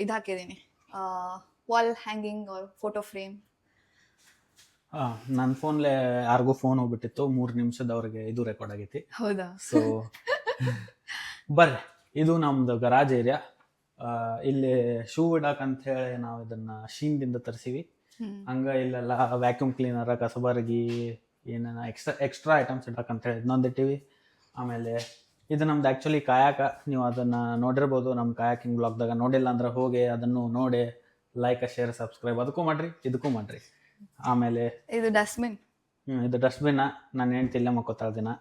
ಇದು ಹಾಕಿದ್ದೀನಿ, ವಾಲ್ ಹ್ಯಾಂಗಿಂಗ್ ಫೋಟೋ ಫ್ರೇಮ್. ನನ್ನ ಫೋನ್ಲೆ ಯಾರಿಗೂ ಫೋನ್ ಹೋಗ್ಬಿಟ್ಟಿತ್ತು, 3 ನಿಮಿಷದವ್ರಿಗೆ ಇದು ರೆಕಾರ್ಡ್ ಆಗೈತಿ. ಹೌದಾ? ಸೊ ಬರ್ರಿ, ಇದು ನಮ್ದು ಗರಾಜ್ ಏರಿಯಾ. ಇಲ್ಲಿ ಶೂ ಇಡಾಕ್ ಅಂತ ಹೇಳಿ ನಾವು ಇದನ್ನ ಶೀನ್ದಿಂದ ತರಿಸಿವಿ. ಹಂಗ ಇಲ್ಲೆಲ್ಲ ವ್ಯಾಕ್ಯೂಮ್ ಕ್ಲೀನರ್, ಕಸಬರಗಿ, ಏನೇನ ಎಕ್ಸ್ಟ್ರಾ ಐಟಮ್ಸ್ ಇಡಾಕ್ ಅಂತ ಹೇಳಿ ಇದನ್ನೊಂದಿಟ್ಟಿವಿ. ಆಮೇಲೆ ಇದು ನಮ್ದು ಆ್ಯಕ್ಚುಲಿ ಕಾಯಾಕ. ನೀವು ಅದನ್ನ ನೋಡಿರ್ಬೋದು ನಮ್ಮ ಕಾಯಾಕಿಂಗ್ ಬ್ಲಾಗ್ದಾಗ. ನೋಡಿಲ್ಲ ಅಂದ್ರೆ ಹೋಗಿ ಅದನ್ನು ನೋಡಿ ಲೈಕ್, ಶೇರ್, ಸಬ್ಸ್ಕ್ರೈಬ್ ಅದಕ್ಕೂ ಮಾಡ್ರಿ, ಇದಕ್ಕೂ ಮಾಡ್ರಿ. ಆಮೇಲೆ ಇದು ಡಸ್ಟ್ಬಿನ್. ಇದು ಡಸ್ಟ್ಬಿನ್. ನಾನು ಹೆಂಡ್ತಿ ಇಲ್ಲೇ ಮಕ್ಕೋತಾಳ ದಿನ.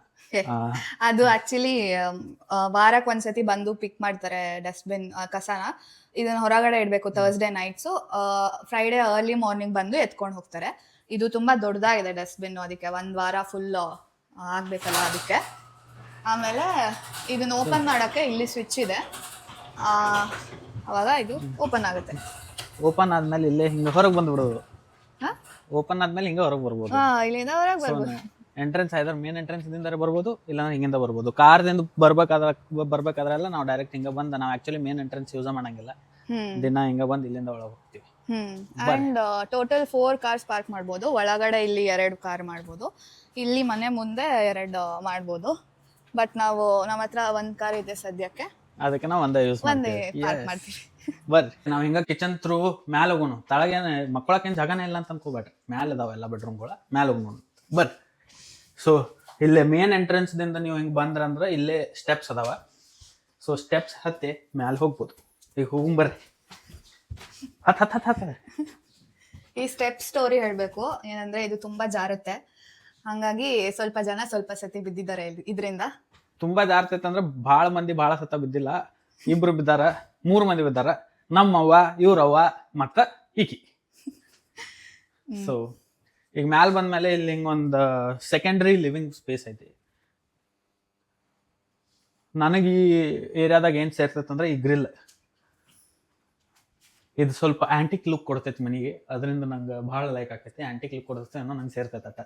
ಅದು ಆಕ್ಚುಲಿ ವಾರಕ್ಕೆ ಒಂದ್ಸತಿ ಬಂದು ಪಿಕ್ ಮಾಡ್ತಾರೆ ಡಸ್ಟ್ಬಿನ್ ಕಸನ. ಇದನ್ನ ಹೊರಗಡೆ ಇಡಬೇಕು Thursday nights. Friday early morning ಬಂದು ಎತ್ಕೊಂಡು ಹೋಗ್ತಾರೆ. ಇದು ತುಂಬಾ ದೊಡ್ಡದಾಗಿದೆ ಡಸ್ಟ್ಬಿನ್, ಅದಕ್ಕೆ 1 ವಾರ ಫುಲ್ ಆಗ್ಬೇಕಲ್ಲ ಅದಕ್ಕೆ. ಆಮೇಲೆ ಇದನ್ನ ಓಪನ್ ಮಾಡಕ್ಕೆ ಇಲ್ಲಿ ಸ್ವಿಚ್ ಇದೆ, ಅವಾಗ ಇದು ಓಪನ್ ಆಗುತ್ತೆ. ಓಪನ್ ಆದ್ಮೇಲೆ ಇಲ್ಲೇ ಹಿಂಗೆ ಹೊರಗೆ ಬಂದ್ಬಿಡೋದು. ಓಪನ್ ಆದ್ಮೇಲೆ ಹಿಂಗೆ ಹೊರಗೆ ಬರ್ಬೋದು. ಇಲ್ಲಿಂದ ಹೊರಗೆ ಬರ್ಬೋದು. ಎಂಟ್ರೆನ್ಸ್ ಐದರ್ ಮೇನ್ ಎಂಟ್ರೆನ್ಸ್ ದಿಂದ ಬರ್ಬೋದು, ಇಲ್ಲ ಹಿಂಗಿಂದ ಬರ್ಬೋದು. ಕಾರ್ದಿಂದ ಬರ್ಬೇಕಾದ್ರೆಲ್ಲ ನಾವು ಡೈರೆಕ್ಟ್ ಹಿಂಗ ಬಂದು, ನಾವು ಆಕ್ಚುಲಿ ಮೇನ್ ಎಂಟ್ರೆನ್ಸ್ ಯೂಸ್ ಮಾಡಂಗಿಲ್ಲ. ದಿನ ಹಿಂಗ ಬಂದು ಇಲ್ಲಿಂದ ಒಳಗೆ ಹೋಗ್ತೀವಿ. ಅಂಡ್ ಟೋಟಲ್ 4 ಕಾರ್ಸ್ ಪಾರ್ಕ್ ಮಾಡ್ಬೋದು. ಒಳಗಡೆ ಇಲ್ಲಿ 2 ಕಾರ್ ಮಾಡ್ಬೋದು. ಇಲ್ಲಿ ಮನೆ ಮುಂದೆ 2 ಮಾಡ್ಬೋದು. ಬಟ್ ನಮ್ಮ ಹತ್ರ 1 ಕಾರ್ ಇದೆ ಸದ್ಯಕ್ಕೆ, ಅದಕ್ಕೆ ನಾವು ಒಂದೇ ಪಾರ್ಕ್ ಮಾಡ್ತೀವಿ. ಬರ್ರಿ, ನಾವ್ ಹಿಂಗ ಕಿಚನ್ ಥ್ರೂ ಮ್ಯಾಲ ಹೋಗೋಣ. ತಳಗೇನ ಮಕ್ಕಳಕ್ಕೇನು ಜಾಗನೇ ಇಲ್ಲ ಅಂತ ಅನ್ಕೋಬೇಡ್ರಿ, ಮ್ಯಾಲ ಇದಾವ ಎಲ್ಲ ಬೆಡ್ರೂಮ್ಗಳ, ಮ್ಯಾಲ ಹೋಗೋಣ ಬರ್ರಿ. ಸೊ ಇಲ್ಲೇ ಮೇನ್ ಎಂಟ್ರೆನ್ಸ್ ದಿಂದ ನೀವು ಹಿಂಗೆ ಬಂದ್ರಂದ್ರೆ ಇಲ್ಲೇ ಸ್ಟೆಪ್ಸ್ ಅದಾವ. ಸೊ ಸ್ಟೆಪ್ಸ್ ಹತ್ತಿ ಮ್ಯಾಲ ಹೋಗ್ಬೋದು. ಈಗ ಹೋಗ್ಬರ್ರಿ. ಈ ಸ್ಟೆಪ್ ಸ್ಟೋರಿ ಹೇಳ್ಬೇಕು ಏನಂದ್ರೆ, ಇದು ತುಂಬಾ ಜಾರುತ್ತೆ. ಹಂಗಾಗಿ ಸ್ವಲ್ಪ ಜನ ಸ್ವಲ್ಪ ಸತಿ ಬಿದ್ದಿದ್ದಾರೆ ಇದರಿಂದ. ತುಂಬಾ ಜಾರ್ತೈತೆ ಅಂದ್ರೆ ಭಾಳ ಮಂದಿ ಭಾಳ ಸತ ಬಿದ್ದಿಲ್ಲ. 2 ಬಿದ್ದಾರ, 3 ಮಂದಿ ಬಿದ್ದಾರ. ನಮ್ಮವ್ವ, ಇವ್ರವ್ವ ಮತ್ತ ಈಕಿ. ಸೊ ಈಗ ಮ್ಯಾಲ ಬಂದ್ಮೇಲೆ ಇಲ್ಲಿ ಹಿಂಗೊಂದು ಸೆಕೆಂಡ್ರಿ ಲಿವಿಂಗ್ ಸ್ಪೇಸ್ ಐತಿ. ನನಗೆ ಈ ಏರಿಯಾದಾಗ ಏನ್ ಸೇರ್ತೈತೆ ಅಂದ್ರೆ ಈ ಗ್ರಿಲ್. ಇದು ಸ್ವಲ್ಪ ಆಂಟಿಕ್ ಲುಕ್ ಕೊಡ್ತೈತಿ ಮನೆಗೆ, ಅದರಿಂದ ನಂಗೆ ಭಾಳ ಲೈಕ್ ಆಕೈತಿ. ಆಂಟಿಕ್ ಲುಕ್ ಕೊಡ್ತೈತೆ ಅನ್ನೋ ನಂಗೆ ಸೇರ್ತೈತ.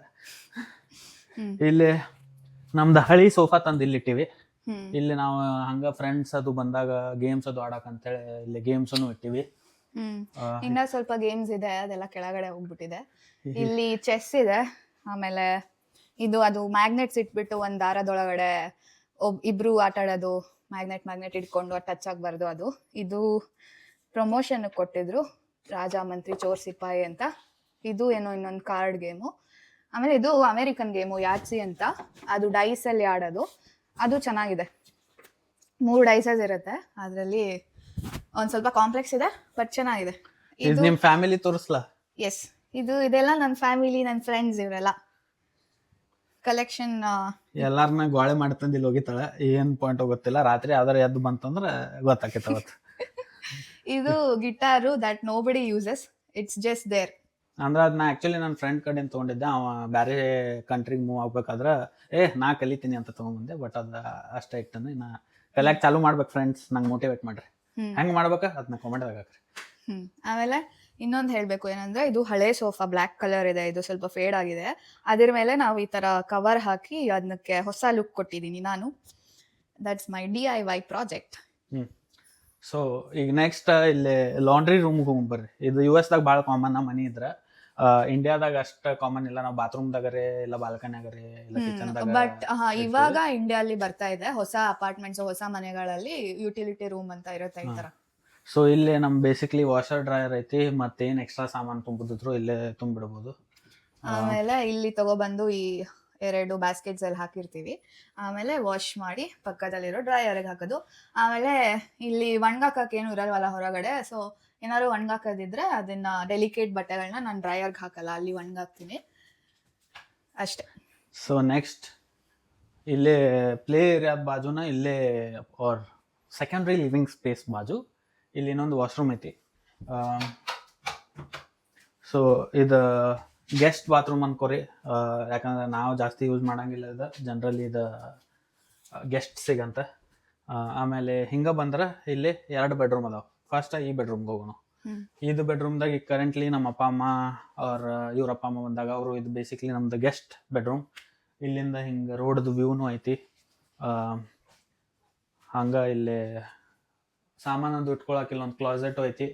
ಇಲ್ಲಿ ನಮ್ದು ಹಳಿ ಸೋಫಾ ತಂದು ಇಲ್ಲಿ ಇಟ್ಟಿವಿ. ಇಲ್ಲಿ ನಾವು ಹಂಗ ಫ್ರೆಂಡ್ಸ್ ಅದು ಬಂದಾಗ ಗೇಮ್ಸ್ ಅದು ಆಡಕ್ ಅಂತೇಳಿ ಇಲ್ಲಿ ಗೇಮ್ಸ್ ಇಟ್ಟಿವಿ. ಇನ್ನ ಸ್ವಲ್ಪ ಗೇಮ್ಸ್ ಇದೆ, ಅದೆಲ್ಲ ಕೆಳಗಡೆ ಹೋಗ್ಬಿಟ್ಟಿದೆ. ಇಲ್ಲಿ ಚೆಸ್ ಇದೆ. ಆಮೇಲೆ ಅದು ಮ್ಯಾಗ್ನೆಟ್ಸ್ ಇಟ್ಬಿಟ್ಟು ಒಂದ್ ದಾರದೊಳಗಡೆ ಇಬ್ರು ಆಟ ಆಡೋದು. ಮ್ಯಾಗ್ನೆಟ್ ಇಟ್ಕೊಂಡು ಟಚ್ ಆಗ್ಬಾರ್ದು ಅದು. ಇದು ಪ್ರಮೋಷನ್ ಕೊಟ್ಟಿದ್ರು, ರಾಜ ಮಂತ್ರಿ ಚೋರ್ ಸಿಪಾಯಿ ಅಂತ. ಇದು ಏನೋ ಇನ್ನೊಂದು ಕಾರ್ಡ್ ಗೇಮು. ಆಮೇಲೆ ಇದು ಅಮೆರಿಕನ್ ಗೇಮು ಯಾತ್ಸಿ ಅಂತ, ಅದು ಡೈಸ್ ಅಲ್ಲಿ ಆಡೋದು. ಅದು ಚೆನ್ನಾಗಿದೆ. 3 ಡೈಸಸ್ ಇರುತ್ತೆ ಅದರಲ್ಲಿ. ಒಂದ್ ಸ್ವಲ್ಪ ಕಾಂಪ್ಲೆಕ್ಸ್ ಇದೆ ಬಟ್ ಚೆನ್ನಾಗಿದೆ. ಇದು ನಿಮ್ ಫ್ಯಾಮಿಲಿ ತೋರಿಸ್ಲಾ? ಎಸ್, ಇದೆಲ್ಲ ನನ್ನ ಫ್ಯಾಮಿಲಿ, ನನ್ನ ಫ್ರೆಂಡ್ಸ್, ಇವರೆಲ್ಲ ಕಲೆಕ್ಷನ್. ಎಲ್ಲಾರನ್ನ ಗೋಳೆ ಮಾಡ್ತಂದು ಇಲ್ಲಿ ಹೋಗಿತ್ತಾಳ. ಏನ್ ಪಾಯಿಂಟ್ ಗೊತ್ತಿಲ್ಲ. ರಾತ್ರಿ ಯಾವ್ದಾರ ಎದ್ದು ಬಂತಂದ್ರೆ ಗೊತ್ತಾಕೈತ ಅವತ್ತು. ಇದು guitar that nobody uses, it's just there. ಅಂದ್ರೆ ಅದನ್ನ ಆಕ್ಚುಲಿ ನನ್ನ ಫ್ರೆಂಡ್ ಕಡೆಯಿಂದ ತೊಗೊಂಡಿದ್ದೆ. ಅವ ಬೇರೆ ಕಂಟ್ರಿಗೆ ಮೂವ್ ಆಗ್ಬೇಕಾದ್ರೆ ನಾ ಕಲಿತೀನಿ ಅಂತ ತಗೊಂಡ್ಬಂದೆ. ಬಟ್ ಅದ ಅಷ್ಟೇ ಇಟ್ಟಂದ್ರೆ ನಾ ಕಲಿಯಾಕ್ ಚಾಲೂ ಮಾಡ್ಬೇಕು. ಫ್ರೆಂಡ್ಸ್ ನಂಗೆ ಮೋಟಿವೇಟ್ ಮಾಡ್ರಿ, ಹೆಂಗ್ ಮಾಡ್ಬೇಕ ಅದನ್ನ ಕಾಮೆಂಟ್ದಾಗ ಹಾಕ್ರಿ. ಆಮೇಲೆ ಇನ್ನೊಂದು ಹೇಳ್ಬೇಕು ಏನಂದ್ರೆ, ಇದು ಹಳೆ ಸೋಫಾ ಬ್ಲ್ಯಾಕ್ ಕಲರ್ ಇದೆ. ಇದು ಸ್ವಲ್ಪ ಫೇಡ್ ಆಗಿದೆ. ಅದ್ರ ಮೇಲೆ ನಾವು ಈ ತರ ಕವರ್ ಹಾಕಿ ಅದಕ್ಕೆ ಹೊಸ ಲುಕ್ ಕೊಟ್ಟಿದ್ದೀನಿ ನಾನು. That's my DIY project. So ಈಗ ನೆಕ್ಸ್ಟ್ ಇಲ್ಲಿ ಲಾಂಡ್ರಿ ರೂಮ್ಗೆ ಹೋಗ್ಬರ್ರಿ. ಇದು US ದಾಗ ಭಾಳ ಕಾಮನ್. ನಮ್ಮ ಮನೆ ಇದ್ರೆ ಇಂಡಿಯಾದಾಗ ಅಷ್ಟ ಕಾಮನ್ ಇಲ್ಲ. ನಾವು ಬಾತ್ರೂಮ್ದಾಗರೆ ಇಲ್ಲ ಬಾಲ್ಕನಿಯಾಗರೆ ಇಲ್ಲ ಕಿಚನ್ದಾಗ. ಬಟ್ ಇವಾಗ ಇಂಡಿಯಾಲಿ ಬರ್ತಾ ಇದೆ ಹೊಸ ಅಪಾರ್ಟ್ಮೆಂಟ್ಸ್, ಹೊಸ ಮನೆಗಳಲ್ಲಿ ಯುಟಿಲಿಟಿ ರೂಮ್ ಅಂತ ಇರುತ್ತೆ ಈ ತರ. ಸೊ ಇಲ್ಲಿ ನಮ್ ಬೇಸಿಕ್ಲಿ ವಾಷರ್ ಡ್ರೈಯರ್ ಐತಿ, ಮತ್ತೇನ್ ಎಕ್ಸ್ಟ್ರಾ ಸಾಮಾನು ತುಂಬಿದ್ರು ಇಲ್ಲೇ ತುಂಬಿಡ್ಬೋದು. ಆಮೇಲೆ ಇಲ್ಲಿ ತಗೊಬಂದು ಈ 2 ಬಾಸ್ಕೆಟ್ಸ್ ಅಲ್ಲಿ ಹಾಕಿರ್ತೀವಿ. ಆಮೇಲೆ ವಾಶ್ ಮಾಡಿ ಪಕ್ಕದಲ್ಲಿರೋ ಡ್ರೈಯರ್ಗೆ ಹಾಕೋದು. ಆಮೇಲೆ ಇಲ್ಲಿ ಒಣಗಾಕಕ್ಕೆ ಏನು ಇರಲ್ವಲ್ಲ ಹೊರಗಡೆ, ಸೊ ಏನಾದ್ರು ಒಣಗಾಕೋದಿದ್ರೆ ಅದನ್ನ ಡೆಲಿಕೇಟ್ ಬಟ್ಟೆಗಳನ್ನ ನಾನು ಡ್ರೈಯರ್ಗೆ ಹಾಕಲ್ಲ, ಅಲ್ಲಿ ಒಣಗಾಕ್ತೀನಿ ಅಷ್ಟೇ. ಸೊ ನೆಕ್ಸ್ಟ್ ಇಲ್ಲೇ ಪ್ಲೇ ಏರಿಯಾ ಬಾಜುನ ಇಲ್ಲೇ ಆರ್ ಸೆಕೆಂಡ್ರಿ ಲಿವಿಂಗ್ ಸ್ಪೇಸ್ ಬಾಜು ಇಲ್ಲಿ ಇನ್ನೊಂದು ವಾಶ್ರೂಮ್ ಐತಿ. ಸೊ ಇದು ಗೆಸ್ಟ್ ಬಾತ್ರೂಮ್ ಅನ್ಕೋರಿ, ಯಾಕಂದ್ರೆ ನಾವು ಜಾಸ್ತಿ ಯೂಸ್ ಮಾಡಂಗಿಲ್ಲ. ಇದು ಜನರಲಿ ಇದು ಗೆಸ್ಟ್ಸಿಗಂತ. ಆಮೇಲೆ ಹಿಂಗೆ ಬಂದ್ರೆ ಇಲ್ಲಿ 2 ಬೆಡ್ರೂಮ್ ಅದಾವ. ಫಸ್ಟ್ ಈ ಬೆಡ್ರೂಮ್ಗೆ ಹೋಗೋಣ. ಇದು ಬೆಡ್ರೂಮ್ದಾಗ ಈಗ ಕರೆಂಟ್ಲಿ ನಮ್ಮ ಅಪ್ಪ ಅಮ್ಮ ಅವ್ರ ಇವ್ರ ಅಪ್ಪ ಅಮ್ಮ ಬಂದಾಗ ಅವರು, ಇದು ಬೇಸಿಕ್ಲಿ ನಮ್ದು ಗೆಸ್ಟ್ ಬೆಡ್ರೂಮ್. ಇಲ್ಲಿಂದ ಹಿಂಗೆ ರೋಡ್ದು ವ್ಯೂನು ಐತಿ. ಹಂಗೆ ಇಲ್ಲಿ ಸಾಮಾನಂದು ಇಟ್ಕೊಳಕ್ಕೆ ಇಲ್ಲೊಂದು ಕ್ಲಾಸೆಟು ಐತಿ.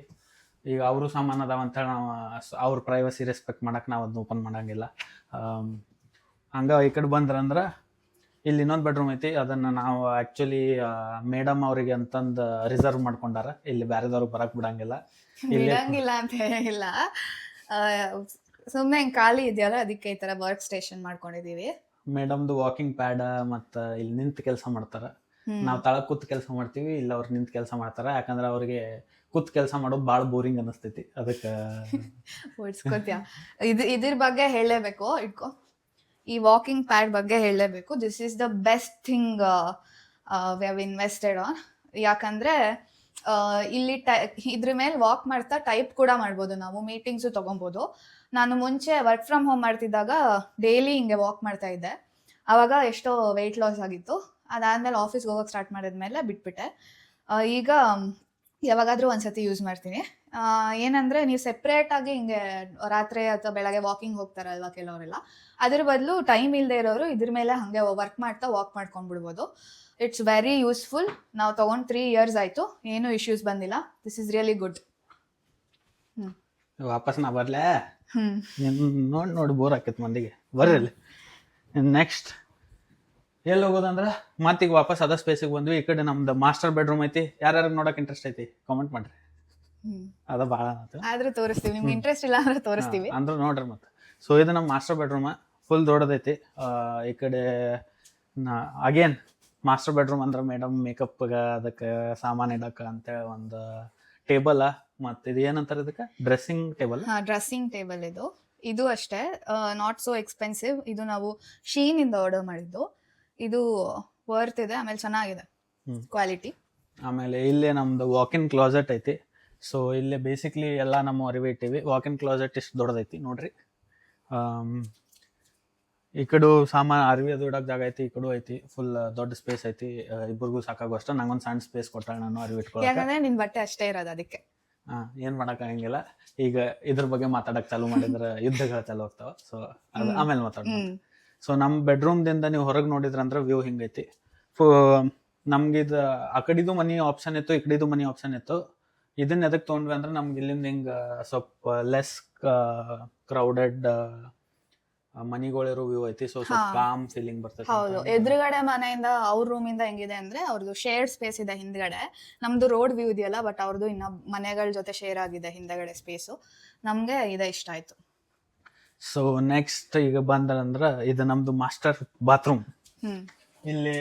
ಈಗ ಅವರು ಸಾಮಾನು ಅದಾವ ಅಂತೇಳಿ ನಾವು ಅವ್ರ ಪ್ರೈವಸಿ ರೆಸ್ಪೆಕ್ಟ್ ಮಾಡಕ್ಕೆ ನಾವು ಅದನ್ನ ಓಪನ್ ಮಾಡೋಂಗಿಲ್ಲ. ಹಂಗೆ ಈ ಕಡೆ ಬಂದ್ರಂದ್ರೆ ಇಲ್ಲಿ ಇನ್ನೊಂದು ಬೆಡ್ರೂಮ್ ಐತಿ. ಅದನ್ನು ನಾವು ಆ್ಯಕ್ಚುಲಿ ಮೇಡಮ್ ಅವರಿಗೆ ಅಂತಂದು ರಿಸರ್ವ್ ಮಾಡ್ಕೊಂಡಾರ. ಇಲ್ಲಿ ಬೇರೆದವ್ರಿಗೆ ಬರಕ್ಕೆ ಬಿಡಂಗಿಲ್ಲ. ಬಿಡಂಗಿಲ್ಲ ಅಂತ ಹೇಳಿಲ್ಲ, ಸುಮ್ಮನೆ ಖಾಲಿ ಇದೆಯಲ್ಲ ಅದಕ್ಕೆ ಈ ತರ ವರ್ಕ್ ಸ್ಟೇಷನ್ ಮಾಡ್ಕೊಂಡಿದೀವಿ. ಮೇಡಮ್ದು ವಾಕಿಂಗ್ ಪ್ಯಾಡ್ ಮತ್ತು ಇಲ್ಲಿ ನಿಂತು ಕೆಲಸ ಮಾಡ್ತಾರೆ. ನಾವು ತಳಗ್ ಕೂತ್ ಕೆಲಸ ಮಾಡ್ತೀವಿ, ಇಲ್ಲ ಅವ್ರು ನಿಂತು ಕೆಲಸ ಮಾಡ್ತಾರೆ. ಯಾಕಂದ್ರೆ ಅವ್ರಿಗೆ ಕೂತ್ ಕೆಲಸ ಮಾಡೋದು ಭಾಳ ಬೋರಿಂಗ್ ಅನ್ನಿಸ್ತೈತಿ. ಅದಕ್ಕೆ ಓಡಿಸ್ಕೋತ್ಯಾ. ಇದ್ರ ಬಗ್ಗೆ ಹೇಳಲೇಬೇಕು, ಇಟ್ಕೋ. ಈ ವಾಕಿಂಗ್ ಪ್ಯಾಡ್ ಬಗ್ಗೆ ಹೇಳಲೇಬೇಕು. This is the best thing we have invested on. ಯಾಕಂದ್ರೆ ಇಲ್ಲಿ ಇದ್ರ ಮೇಲೆ ವಾಕ್ ಮಾಡ್ತಾ ಟೈಪ್ ಕೂಡ ಮಾಡ್ಬೋದು, ನಾವು ಮೀಟಿಂಗ್ಸು ತಗೊಬೋದು. ನಾನು ಮುಂಚೆ ವರ್ಕ್ ಫ್ರಮ್ ಹೋಮ್ ಮಾಡ್ತಿದ್ದಾಗ ಡೈಲಿ ಹಿಂಗೆ ವಾಕ್ ಮಾಡ್ತಾ ಇದ್ದೆ. ಆವಾಗ ಎಷ್ಟೋ ವೆಯ್ಟ್ ಲಾಸ್ ಆಗಿತ್ತು. ಅದಾದ್ಮೇಲೆ ಆಫೀಸ್ಗೆ ಹೋಗೋಕೆ ಸ್ಟಾರ್ಟ್ ಮಾಡಿದ್ಮೇಲೆ ಬಿಟ್ಬಿಟ್ಟೆ. ಈಗ ಯಾವಾಗಾದ್ರೂ ಒಂದ್ಸತಿ ಯೂಸ್ ಮಾಡ್ತೀನಿ. ಏನಂದ್ರೆ ನೀವು ಸೆಪ್ರೇಟ್ ಆಗಿ ಹಿಂಗೆ ರಾತ್ರಿ ಅಥವಾ ಬೆಳಗ್ಗೆ ವಾಕಿಂಗ್ ಹೋಗ್ತಾರಲ್ವಾ ಕೆಲವರೆಲ್ಲ, ಅದ್ರ ಬದಲು ಟೈಮ್ ಇಲ್ಲದೆ ಇರೋರು ಇದ್ರ ಮೇಲೆ ಹಂಗೆ ವರ್ಕ್ ಮಾಡ್ತಾ ವಾಕ್ ಮಾಡ್ಕೊಂಡ್ಬಿಡ್ಬೋದು. It's very useful. ನಾವು ತಗೊಂಡು 3 years ಆಯ್ತು, ಏನೂ ಇಶ್ಯೂಸ್ ಬಂದಿಲ್ಲ. This is really good. ವಾಪಸ್ ನಾ ಬರ್ಲೇ ನೋಡಿ ಬೋರ್ ಆಕೈತಿ ಮಂದಿಗೆ. ಬರ್ರಿ ನೆಕ್ಸ್ಟ್ ಎಲ್ಲಿ ಹೋಗೋದಂದ್ರೆ ಮತ್ತೀಗ ವಾಪಸ್ ಅದ ಸ್ಪೇಸಿಗೆ ಬಂದ್ವಿ. ಈ ಕಡೆ ನಮ್ದು ಮಾಸ್ಟರ್ ಬೆಡ್ರೂಮ್ ಐತಿ. ಯಾರ್ಯಾರಿಗೆ ನೋಡಕ್ ಇಂಟ್ರೆಸ್ಟ್ ಐತಿ ಕಾಮೆಂಟ್ ಮಾಡ್ರಿ. ಅದ ಭಾಳ ಆದ್ರೂ ತೋರಿಸ್ತೀವಿ, ನಿಮ್ಗೆ ಇಂಟ್ರೆಸ್ಟ್ ಇಲ್ಲ ಅಂದ್ರೆ ತೋರಿಸ್ತೀವಿ ಅಂದ್ರೆ ನೋಡ್ರಿ ಮತ್ತೆ. ಸೊ ಇದು ನಮ್ಮ ಮಾಸ್ಟರ್ ಬೆಡ್ರೂಮ್, ಫುಲ್ ದೊಡ್ಡದೈತಿ. ಈ ಕಡೆ ಅಗೇನ್ ಮಾಸ್ಟರ್ ಬೆಡ್ರೂಮ್ ಅಂದ್ರೆ ಮೇಡಮ್ ಮೇಕಪ್ಗೆ ಅದಕ್ಕೆ ಸಾಮಾನು ಇಡಕ್ಕೆ ಅಂತೇಳಿ ಒಂದು ಟೇಬಲ್. ಮತ್ತು ಇದು ಏನಂತಾರೆ ಇದಕ್ಕೆ, ಡ್ರೆಸ್ಸಿಂಗ್ ಟೇಬಲ್. ಡ್ರೆಸ್ಸಿಂಗ್ ಟೇಬಲ್ ಇದು ಅಷ್ಟೇ, ನಾಟ್ ಸೋ ಎಕ್ಸ್ಪೆನ್ಸಿವ್. ಇದು ನಾವು ಶೀನ್ ಇಂದ ಆರ್ಡರ್ ಮಾಡಿದ್ದು. ಇದು ವರ್ತ್ ಇದೆ, ಆಮೇಲೆ ಚೆನ್ನಾಗಿದೆ ಕ್ವಾಲಿಟಿ. ಆಮೇಲೆ ಇಲ್ಲೇ ನಮ್ದು ವಾಕಿನ್ ಕ್ಲಾಸೆಟ್ ಐತಿ. ಸೊ ಇಲ್ಲೇ ಬೇಸಿಕ್ಲಿ ಎಲ್ಲ ನಮ್ಮ ಅರಿವೆ ಇಟ್ಟಿವಿ. ವಾಕಿನ್ ಕ್ಲಾಸೆಟ್ ಇಷ್ಟು ದೊಡ್ಡದೈತಿ ನೋಡ್ರಿ. ಈ ಕಡೆ ಸಾಮಾನು ಅರಿವಿ ಅದು ಇಡೋಕೆ ಜಾಗ ಐತಿ. ಈ ಕಡೆ ಐತಿ, ಫುಲ್ ದೊಡ್ಡ ಸ್ಪೇಸ್ ಐತಿ. ಇಬ್ಬರಿಗೂ ಸಾಕಾಗೋ ಅಷ್ಟ. ನಂಗೊಂದು ಸಣ್ಣ ಸ್ಪೇಸ್ ಕೊಟ್ಟಾಳ ನಾನು ಅರಿವಿ ಇಟ್ಕೊಳ್ಳೋಕೆ. ಯಾಕಂದ್ರೆ ನಿನ್ ಬಟ್ಟೆ ಅಷ್ಟೇ ಇರೋದು, ಅದಕ್ಕೆ ಏನ್ ಮಾಡಕ್ಕಾಗಂಗಿಲ್ಲ. ಈಗ ಇದ್ರ ಬಗ್ಗೆ ಮಾತಾಡಕ್ ಚಾಲೂ ಮಾಡಿದ್ರೆ ಯುದ್ಧಗಳು ಚಾಲು ಆಗ್ತಾವ. ಸೊ ಅದು ಆಮೇಲೆ ಮಾತಾಡೋಣ. ಸೊ ನಮ್ಮ ಬೆಡ್ರೂಮ್ದಿಂದ ನೀವು ಹೊರಗೆ ನೋಡಿದ್ರಂದ್ರೆ ವ್ಯೂ ಹಿಂಗೈತಿ. ನಮ್ಗಿದು ಆ ಕಡೆದು ಮನಿ ಆಪ್ಷನ್ ಇತ್ತು, ಈ ಕಡೆದು ಮನಿ ಆಪ್ಷನ್ ಇತ್ತು. ಇದನ್ನ ಎದಕ್ಕೆ ತೊಗೊಂಡ್ವಿ ಅಂದ್ರೆ ನಮ್ಗೆ ಇಲ್ಲಿಂದ ಹಿಂಗೆ ಸ್ವಲ್ಪ ಲೆಸ್ ಕ್ರೌಡೆಡ್ ಮನಿಗಳಿರೋ ವ್ಯೂ ಐತಿ. ಸೊ ಸ್ವಲ್ಪ ಕಾಮ್ ಫೀಲಿಂಗ್ ಬರ್ತೈತಿ. ಹೌದು. ಎದುರುಗಡೆ ಮನೆಯಿಂದ ಅವ್ರ ರೂಮಿಂದ ಹೆಂಗಿದೆ ಅಂದ್ರೆ ಅವ್ರದ್ದು ಶೇರ್ಡ್ ಸ್ಪೇಸ್ ಇದೆ ಹಿಂದ್ಗಡೆ. ನಮ್ದು ರೋಡ್ ವ್ಯೂ ಇದೆಯಲ್ಲ, ಬಟ್ ಅವ್ರದ್ದು ಇನ್ನ ಮನೆಗಳ ಜೊತೆ ಶೇರ್ ಆಗಿದೆ ಹಿಂದಗಡೆ ಸ್ಪೇಸು. ನಮ್ಗೆ ಇದೆ ಇಷ್ಟ ಆಯ್ತು. ಸೊ ನೆಕ್ಸ್ಟ್ ಈಗ ಬಂದ್ರಂದ್ರೆ ಇದು ನಮ್ದು ಮಾಸ್ಟರ್ ಬಾತ್ರೂಮ್. ಇಲ್ಲಿ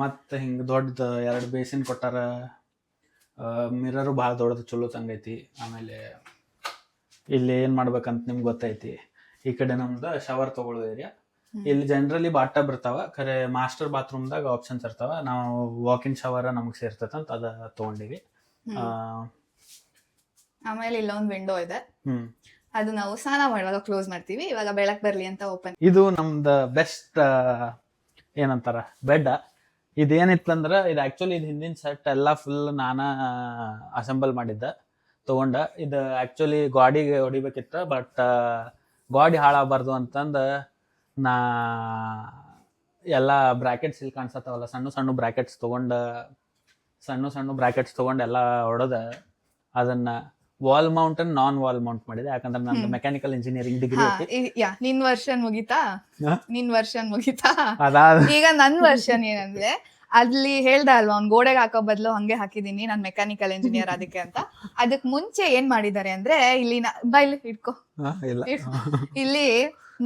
ಮತ್ತೆ ಹಿಂಗೆ ದೊಡ್ಡದು 2 ಬೇಸಿನ್ ಕೊಟ್ಟಾರ. ಮಿರರು ಭಾಳ ದೊಡ್ಡದು, ಚಲೋ ತಂಗೈತಿ. ಆಮೇಲೆ ಇಲ್ಲಿ ಏನು ಮಾಡ್ಬೇಕಂತ ನಿಮ್ಗೆ ಗೊತ್ತೈತಿ. ಈ ಕಡೆ ನಮ್ದು ಶವರ್ ತಗೊಳ್ಳೋ ಏರಿಯಾ. ಇಲ್ಲಿ ಜನರಲಿ ಬಾತ್ ಟಬ್ ಇರ್ತಾವ, ಖರೆ ಮಾಸ್ಟರ್ ಬಾತ್ರೂಮ್ದಾಗ ಆಪ್ಷನ್ಸ್ ಇರ್ತಾವ. ನಾವು ವಾಕಿನ್ ಶವರ್ ನಮಗೆ ಸೇರ್ತೈತೆ ಅಂತ ಅದ ತೊಗೊಂಡಿವಿ. ಆಮೇಲೆ ಇಲ್ಲೊಂದು ವಿಂಡೋ ಇದೆ, ಅದು ನಾವು ಸ್ನಾನ ಮಾಡುವಾಗ ಕ್ಲೋಸ್ ಮಾಡ್ತೀವಿ. ಇವಾಗ ಬೆಳಕ್ ಬರ್ಲಿ ಅಂತ ಓಪನ್. ಇದು ನಮ್ದು ಬೆಸ್ಟ್ ಏನಂತಾರ ಬೆಡ್. ಇದೇನಿತ್ತಂದ್ರೆ ಇದು ಆಕ್ಚುಲಿ ಇದು ಹಿಂದಿನ ಸೆಟ್ ಎಲ್ಲ ಫುಲ್ ನಾನ ಅಸೆಂಬಲ್ ಮಾಡಿದ್ದೆ ತಗೊಂಡ. ಇದು ಆಕ್ಚುಲಿ ಗಾಡಿಗೆ ಹೊಡಿಬೇಕಿತ್ತು, ಬಟ್ ಗಾಡಿ ಹಾಳಾಗಬಾರ್ದು ಅಂತಂದು ನಾ ಎಲ್ಲ ಬ್ರ್ಯಾಕೆಟ್ಸ್ ಇಲ್ಲಿ ಕಾಣಿಸತ್ತವಲ್ಲ, ಸಣ್ಣ ಸಣ್ಣ ಬ್ರ್ಯಾಕೆಟ್ಸ್ ತೊಗೊಂಡು ಎಲ್ಲ ಹೊಡೆದ ಅದನ್ನು ವಾಲ್ ಮೌಂಟ್ ನಾನ್ ವಾಲ್ ಮೌಂಟ್ ಮಾಡಿದೆ, ಯಾಕಂದ್ರೆ ನಂದು ಮೆಕ್ಯಾನಿಕಲ್ ಇಂಜಿನಿಯರಿಂಗ್ ಡಿಗ್ರಿ ಐತಿ. ನಿನ್ ವರ್ಷನ್ ಮುಗಿತಾ ಹಾ? ನಿನ್ ವರ್ಷನ್ ಮುಗಿತಾ ಅದಾದ ಈಗ ನನ್ ವರ್ಷನ್ ಏನಂದ್ರೆ ಅಲ್ಲಿ ಹೇಳ್ದ ಅಲ್ವಾ ಅವ್ನ್ ಗೋಡೆಗೆ ಹಾಕೋ ಬದಲು ಹಂಗೆ ಹಾಕಿದೀನಿ ನಾನ್ ಮೆಕ್ಯಾನಿಕಲ್ ಇಂಜಿನಿಯರ್ ಅದಕ್ಕೆ ಅಂತ. ಅದಕ್ ಮುಂಚೆ ಏನ್ ಮಾಡಿದ್ದಾರೆ ಅಂದ್ರೆ ಇಲ್ಲಿ ಬೈಲಿ ಇಟ್ಕೋ ಇಲ್ಲ ಇಲ್ಲಿ